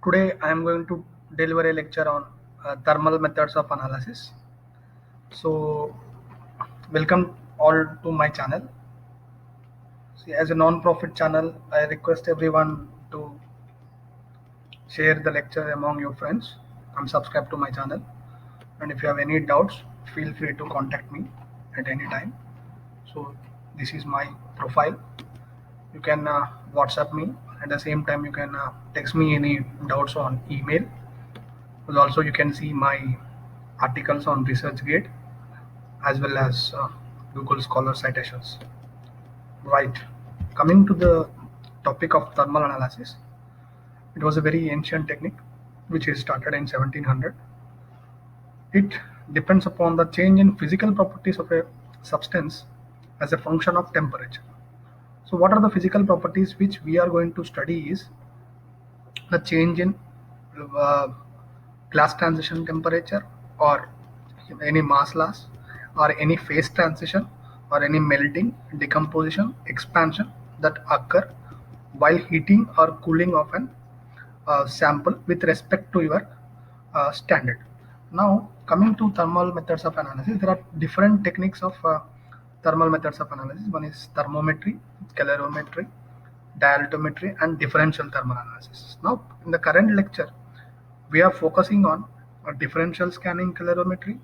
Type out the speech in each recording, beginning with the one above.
Today I am going to deliver a lecture on thermal methods of analysis. So welcome all to my channel. See, as a non-profit channel, I request everyone to share the lecture among your friends and subscribe to my channel. And if you have any doubts, feel free to contact me at any time. So this is my profile. You can WhatsApp me. At the same time, you can text me any doubts on email. Also, you can see my articles on ResearchGate as well as Google Scholar citations. Right. Coming to the topic of thermal analysis, it was a very ancient technique which is started in 1700. It depends upon the change in physical properties of a substance as a function of temperature. So, what are the physical properties which we are going to study is the change in uh, glass transition temperature, or any mass loss, or any phase transition, or any melting, decomposition, expansion that occur while heating or cooling of an sample with respect to your standard. Now, coming to thermal methods of analysis, there are different techniques of thermal methods of analysis. One is thermometry, calorimetry, dialtometry, and differential thermal analysis. Now, in the current lecture, we are focusing on differential scanning calorimetry,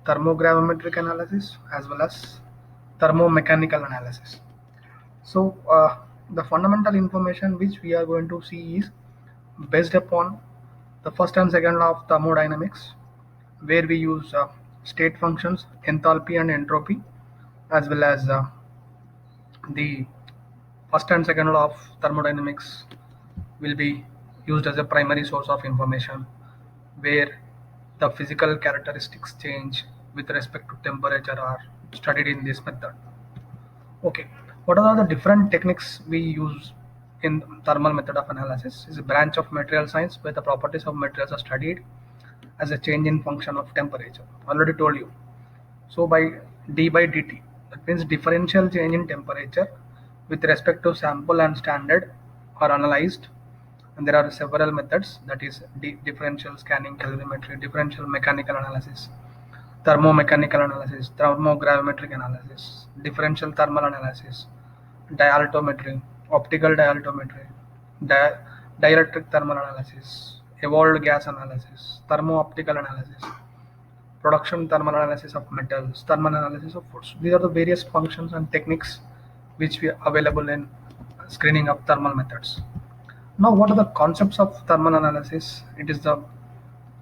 thermogravimetric analysis, as well as thermomechanical analysis. So, the fundamental information which we are going to see is based upon the first and second law of thermodynamics, where we use state functions, enthalpy and entropy, as well as the first and second law of thermodynamics will be used as a primary source of information, where the physical characteristics change with respect to temperature are studied in this method. Okay, what are the different techniques we use in thermal method of analysis? Is a branch of material science where the properties of materials are studied as a change in function of temperature. Already told you. So by d by dt, that means differential change in temperature with respect to sample and standard are analyzed, and there are several methods, that is differential scanning calorimetry, differential mechanical analysis, thermomechanical analysis, thermogravimetric analysis, differential thermal analysis, dialtometry, optical dialtometry, di- dielectric thermal analysis, evolved gas analysis, thermo-optical analysis, production thermal analysis of metals, thermal analysis of foods. These are the various functions and techniques which we are available in screening of thermal methods. Now, what are the concepts of thermal analysis? It is the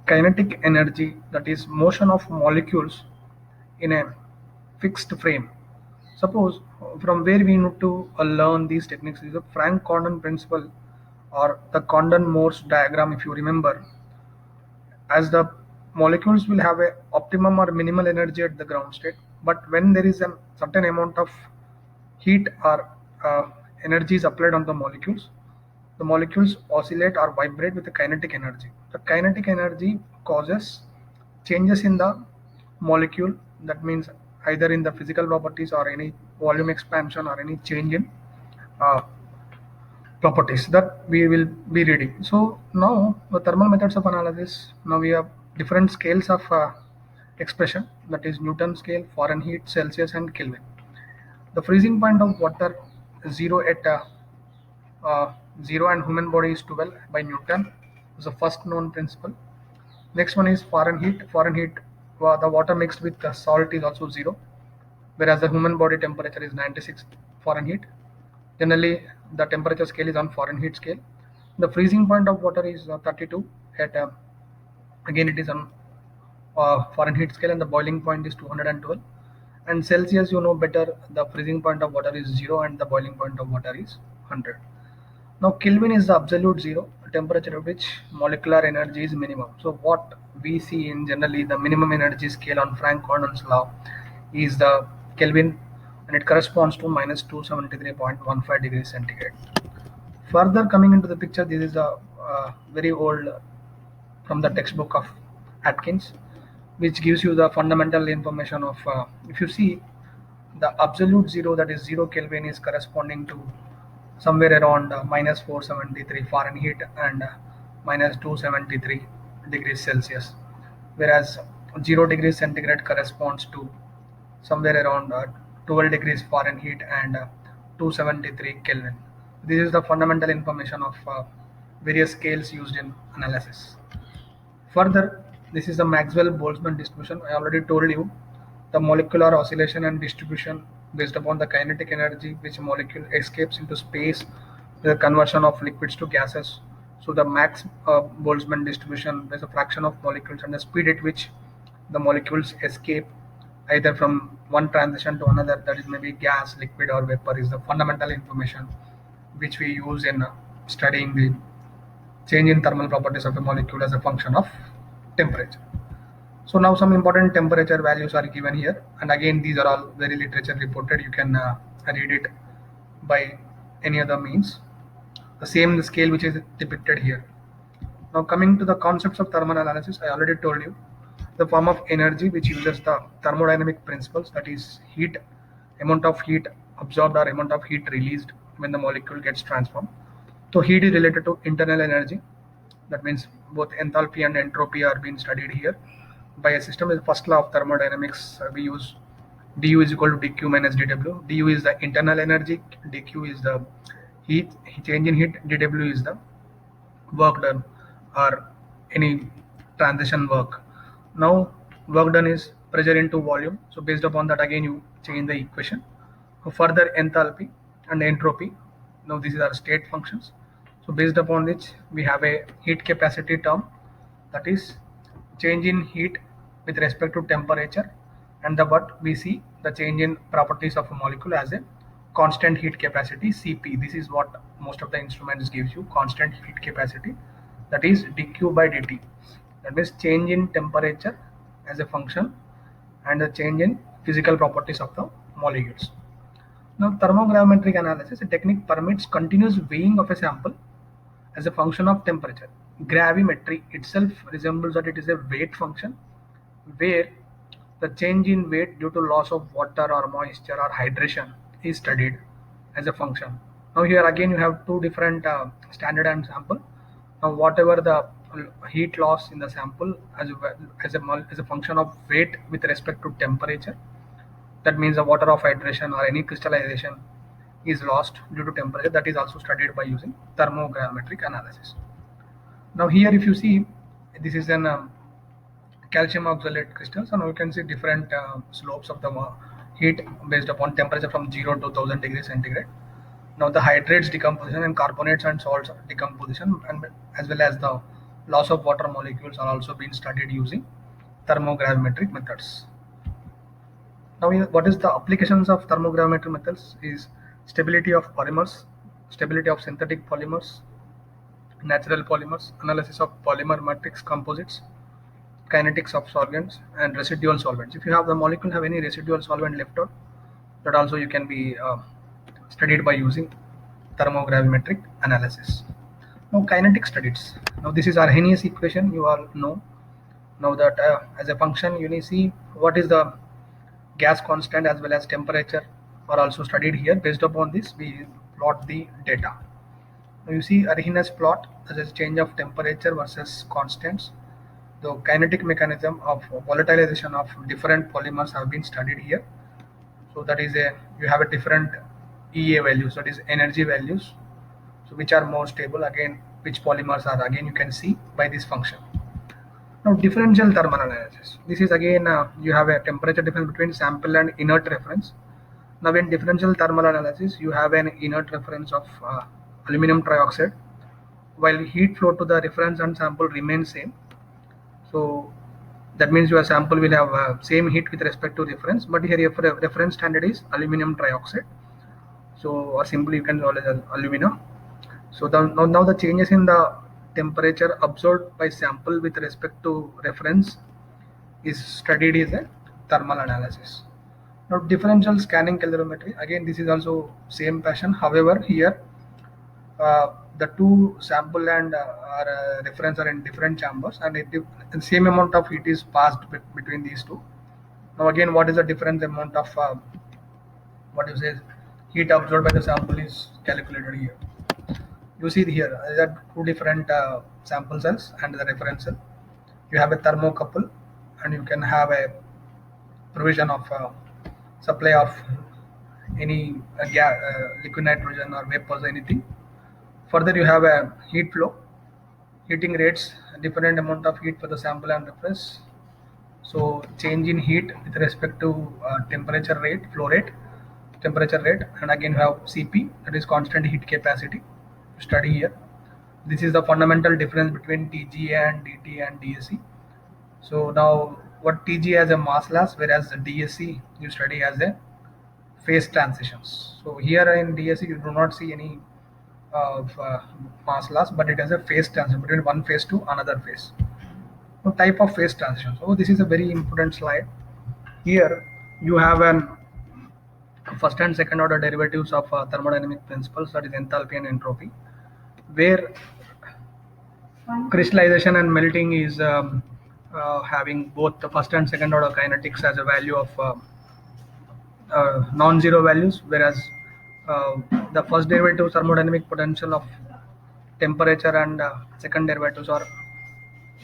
kinetic energy, that is motion of molecules in a fixed frame. Suppose from where we need to learn these techniques is the Frank Condon principle, or the Condon-Morse diagram. If you remember, as the molecules will have a optimum or minimal energy at the ground state, but when there is a certain amount of heat or energy is applied on the molecules oscillate or vibrate with the kinetic energy. The kinetic energy causes changes in the molecule, that means either in the physical properties or any volume expansion or any change in uh, properties that we will be reading. So now the thermal methods of analysis, now we have different scales of expression, that is Newton scale, Fahrenheit, Celsius and Kelvin. The freezing point of water 0 at 0 and human body is 12 by Newton is the first known principle. Next one is Fahrenheit. Fahrenheit, the water mixed with the salt is also 0, whereas the human body temperature is 96 Fahrenheit. Generally, the temperature scale is on Fahrenheit scale. The freezing point of water is 32 at again it is on Fahrenheit scale, and the boiling point is 212. And Celsius, you know better, the freezing point of water is 0 and the boiling point of water is 100. Now Kelvin is the absolute zero, temperature at which molecular energy is minimum. So what we see in generally the minimum energy scale on Frank Condon's law is the Kelvin, and it corresponds to minus 273.15 degrees centigrade. Further coming into the picture, this is a very old from the textbook of Atkins, which gives you the fundamental information of if you see the absolute zero, that is 0 Kelvin, is corresponding to somewhere around minus 473 Fahrenheit and minus 273 degrees Celsius, whereas 0 degrees centigrade corresponds to somewhere around 12 degrees Fahrenheit and 273 Kelvin. This is the fundamental information of various scales used in analysis. Further, this is the Maxwell-Boltzmann distribution. I already told you the molecular oscillation and distribution based upon the kinetic energy which a molecule escapes into space, the conversion of liquids to gases. So the Boltzmann distribution is a fraction of molecules and the speed at which the molecules escape either from one transition to another, that is maybe gas, liquid or vapor, is the fundamental information which we use in studying the change in thermal properties of a molecule as a function of temperature. So now some important temperature values are given here, and again these are all very literature reported. You can read it by any other means. The same scale which is depicted here. Now coming to the concepts of thermal analysis, I already told you the form of energy which uses the thermodynamic principles, that is heat, amount of heat absorbed or amount of heat released when the molecule gets transformed. So heat is related to internal energy. That means both enthalpy and entropy are being studied here. By a system with first law of thermodynamics, we use du is equal to dq minus dw. Du is the internal energy, dq is the heat, change in heat, dw is the work done or any transition work. Now work done is pressure into volume. So based upon that, again you change the equation. Further enthalpy and entropy. Now these are state functions. So based upon which we have a heat capacity term, that is change in heat with respect to temperature, and what we see the change in properties of a molecule as a constant heat capacity Cp. This is what most of the instruments gives you, constant heat capacity, that is dq by dt. That means change in temperature as a function and the change in physical properties of the molecules. Now thermogravimetric analysis, a technique permits continuous weighing of a sample as a function of temperature. Gravimetry itself resembles that it is a weight function where the change in weight due to loss of water or moisture or hydration is studied as a function. Now here again you have two different standard and sample. Now whatever the heat loss in the sample as a function of weight with respect to temperature, that means the water of hydration or any crystallization is lost due to temperature, that is also studied by using thermogravimetric analysis. Now here if you see, this is an calcium oxalate crystal, so now you can see different slopes of the heat based upon temperature from 0 to 1000 degrees centigrade. Now the hydrates decomposition and carbonates and salts decomposition, and as well as the loss of water molecules are also being studied using thermogravimetric methods. Now what is the applications of thermogravimetric methods is stability of polymers, stability of synthetic polymers, natural polymers, analysis of polymer matrix composites, kinetics of solvents, and residual solvents. If you have the molecule have any residual solvent left out, that also you can be studied by using thermogravimetric analysis. Now kinetic studies. Now this is Arrhenius equation, you all know. Now that as a function you need see what is the gas constant as well as temperature are also studied here. Based upon this we plot the data. Now you see Arrhenius plot as a change of temperature versus constants. The kinetic mechanism of volatilization of different polymers have been studied here. So that is you have a different EA values, that is energy values, so which are more stable, again which polymers are, again you can see by this function. Now differential thermal analysis, this is again you have a temperature difference between sample and inert reference. Now in differential thermal analysis you have an inert reference of aluminum trioxide, while heat flow to the reference and sample remains same. So that means your sample will have same heat with respect to reference, but here your reference standard is aluminum trioxide. So or simply you can call it as alumina. So now the changes in the temperature absorbed by sample with respect to reference is studied as a thermal analysis. Now differential scanning calorimetry, again this is also same fashion. However here the two sample and reference are in different chambers, and the same amount of heat is passed between these two. Now again what is the different amount of what you say heat absorbed by the sample is calculated here. You see here there are two different sample cells and the reference cell. You have a thermocouple, and you can have a provision of supply of any liquid nitrogen or vapors, anything. Further, you have a heat flow, heating rates, different amount of heat for the sample and reference. So change in heat with respect to temperature rate, flow rate, temperature rate, and again you have CP, that is constant heat capacity, to study here. This is the fundamental difference between TGA and DT and DSC. So now what TGA as a mass loss, whereas the DSC you study as a phase transitions. So here in DSC you do not see any mass loss, but it has a phase transition between one phase to another phase. So type of phase transition. So this is a very important slide. Here you have an first and second order derivatives of thermodynamic principles, that is enthalpy and entropy, where crystallization and melting is having both the first and second order kinetics as a value of non-zero values, whereas the first derivative thermodynamic potential of temperature and second derivatives are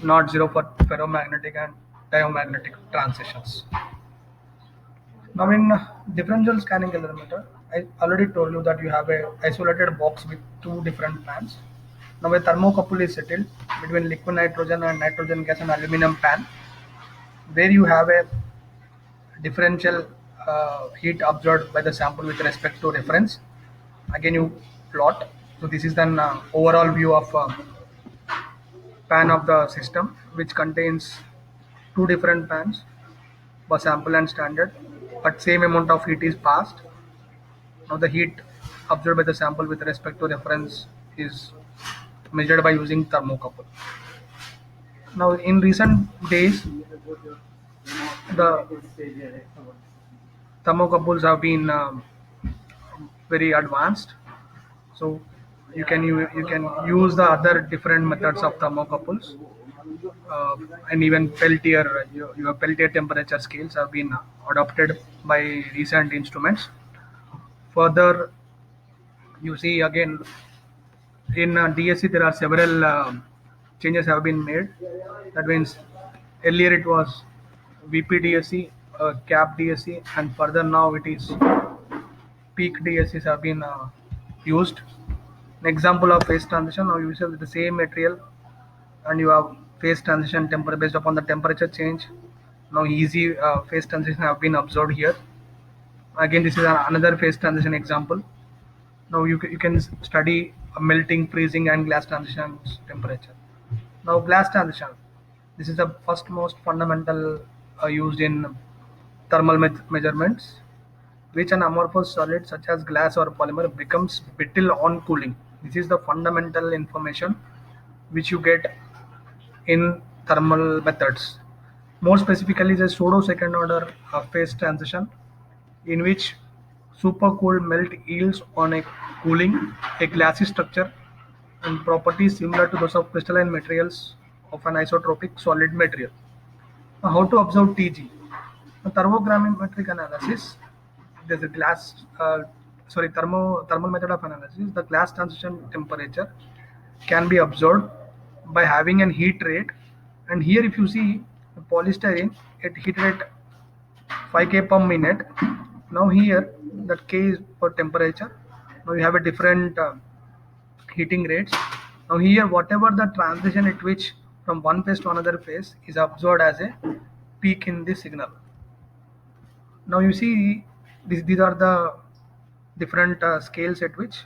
not zero for ferromagnetic and diamagnetic transitions. Now in differential scanning calorimeter, I already told you that you have a isolated box with two different pans. Now a thermocouple is settled between liquid nitrogen and nitrogen gas and aluminum pan, where you have a differential heat absorbed by the sample with respect to reference. Again you plot. So this is an overall view of pan of the system, which contains two different pans for sample and standard, but same amount of heat is passed. Now the heat absorbed by the sample with respect to reference is measured by using thermocouple. Now in recent days, the thermocouples have been very advanced. So you can use the other different methods of thermocouples, and even Peltier, your Peltier temperature scales have been adopted by recent instruments. Further, you see again in DSC there are several changes have been made. That means earlier it was VP DSC, cap DSC, and further now it is peak DSCs have been used. An example of phase transition, now you use the same material and you have phase transition temperature based upon the temperature change. Now easy phase transition have been observed here. Again, this is another phase transition example. Now you can study melting, freezing, and glass transitions temperature. Now glass transition, this is the first most fundamental used in thermal measurements, which an amorphous solid such as glass or polymer becomes brittle on cooling. This is the fundamental information which you get in thermal methods. More specifically, the pseudo second order phase transition, in which supercooled melt yields on a cooling a glassy structure and properties similar to those of crystalline materials of an isotropic solid material. Now, how to observe TG? Now, thermogrammetric analysis. There's a thermal method of analysis. The glass transition temperature can be observed by having an heat rate, and here if you see the polystyrene at heat rate 5K per minute. Now here that K is for temperature. Now you have a different heating rates. Now here whatever the transition at which from one phase to another phase is observed as a peak in the signal. Now you see these are the different scales at which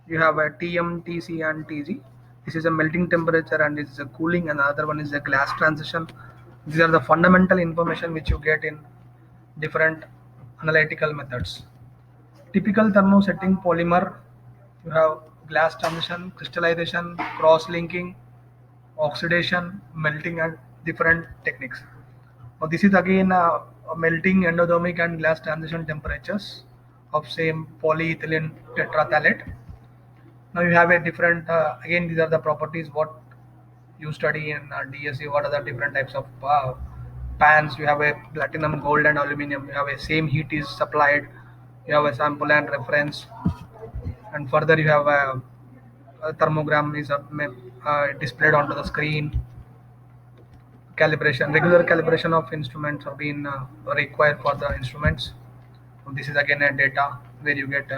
you have a TM, TC, and TG. This is a melting temperature and this is a cooling, and the other one is a glass transition. These are the fundamental information which you get in different analytical methods. Typical thermosetting polymer, you have glass transition, crystallization, cross-linking, oxidation, melting, and different techniques. Now this is again melting, endothermic, and glass transition temperatures of same polyethylene tetraphthalate. Now you have a different again these are the properties what you study in DSC. What are the different types of pans? You have a platinum, gold, and aluminum. You have a same heat is supplied. You have a sample and reference, and further you have a thermogram is displayed onto the screen. Calibration, regular calibration of instruments have been required for the instruments. So this is again a data where you get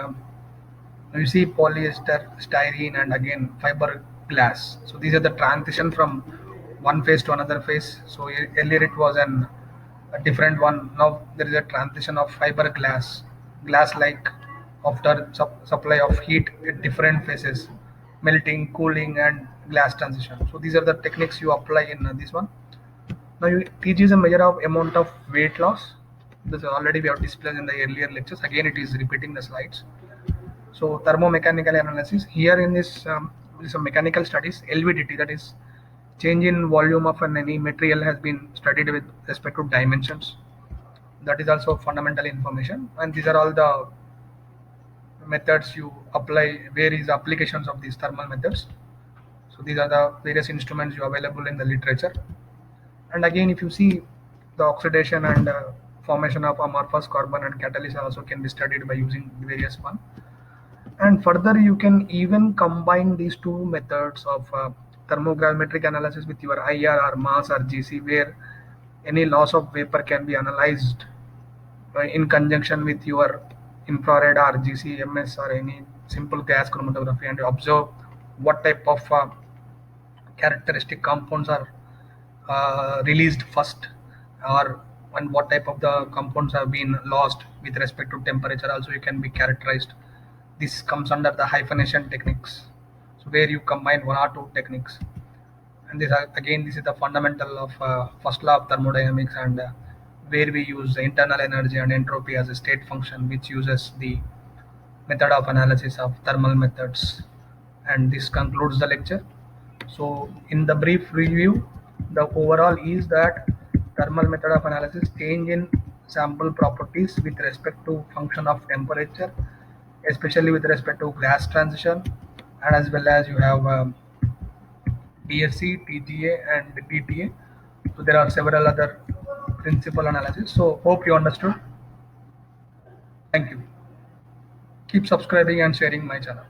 you see polyester, styrene, and again fiberglass. So these are the transition from one phase to another phase. So earlier it was a different one. Now there is a transition of fiberglass, glass like after supply of heat at different phases, melting, cooling, and glass transition. So these are the techniques you apply in this one. Now TG is a measure of amount of weight loss. This already we have displayed in the earlier lectures. Again, it is repeating the slides. So thermomechanical analysis here in this mechanical studies, LVDT, that is change in volume of any material, has been studied with respect to dimensions. That is also fundamental information, and these are all the methods you apply, various applications of these thermal methods. So these are the various instruments you available in the literature. And again, if you see the oxidation and formation of amorphous carbon and catalyst also can be studied by using various one. And further, you can even combine these two methods of thermogravimetric analysis with your IR or mass or GC, where any loss of vapor can be analyzed in conjunction with your infrared or GCMS or any simple gas chromatography, and you observe what type of characteristic compounds are released first, or and what type of the compounds have been lost with respect to temperature also you can be characterized. This comes under the hyphenation techniques, so where you combine one or two techniques. And this is the fundamental of first law of thermodynamics, and where we use internal energy and entropy as a state function, which uses the method of analysis of thermal methods. And this concludes the lecture. So in the brief review, the overall is that thermal method of analysis change in sample properties with respect to function of temperature, especially with respect to gas transition, and as well as you have TSC, TGA, and TTA. So there are several other principal analysis. So hope you understood. Thank you. Keep subscribing and sharing my channel.